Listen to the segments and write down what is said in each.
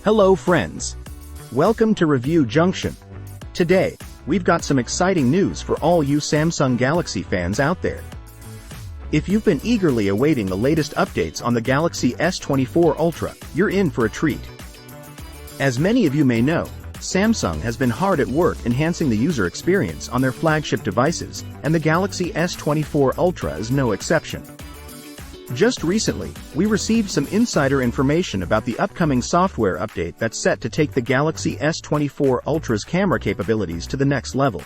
Hello friends. Welcome to ReviewJunction. Today, we've got some exciting news for all you Samsung Galaxy fans out there. If you've been eagerly awaiting the latest updates on the Galaxy S24 Ultra, you're in for a treat. As many of you may know, Samsung has been hard at work enhancing the user experience on their flagship devices, and the Galaxy S24 Ultra is no exception. Just recently, we received some insider information about the upcoming software update that's set to take the Galaxy S24 Ultra's camera capabilities to the next level.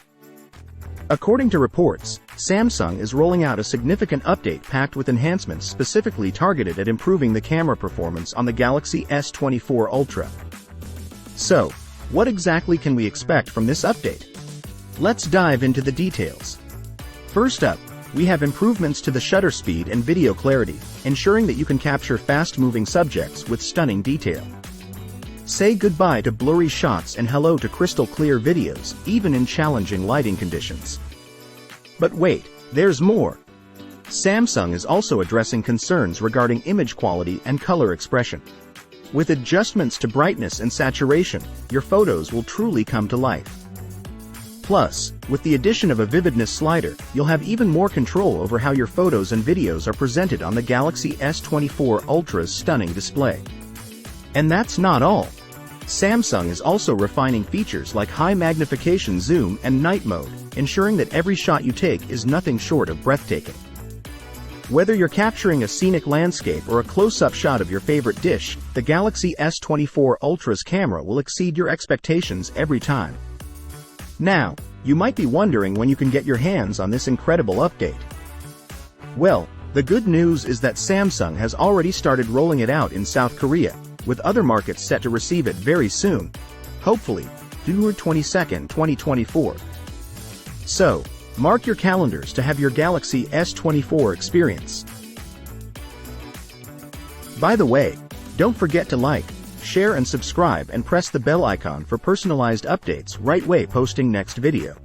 According to reports, Samsung is rolling out a significant update packed with enhancements specifically targeted at improving the camera performance on the Galaxy S24 Ultra. So, what exactly can we expect from this update? Let's dive into the details. First up, we have improvements to the shutter speed and video clarity, ensuring that you can capture fast-moving subjects with stunning detail. Say goodbye to blurry shots and hello to crystal-clear videos, even in challenging lighting conditions. But wait, there's more. Samsung is also addressing concerns regarding image quality and color expression. With adjustments to brightness and saturation, your photos will truly come to life. Plus, with the addition of a vividness slider, you'll have even more control over how your photos and videos are presented on the Galaxy S24 Ultra's stunning display. And that's not all. Samsung is also refining features like high magnification zoom and night mode, ensuring that every shot you take is nothing short of breathtaking. Whether you're capturing a scenic landscape or a close-up shot of your favorite dish, the Galaxy S24 Ultra's camera will exceed your expectations every time. Now, you might be wondering when you can get your hands on this incredible update. Well, the good news is that Samsung has already started rolling it out in South Korea, with other markets set to receive it very soon, hopefully, February 22, 2024. So, mark your calendars to have your Galaxy S24 experience. By the way, don't forget to like, share and subscribe and press the bell icon for personalized updates right away posting next video.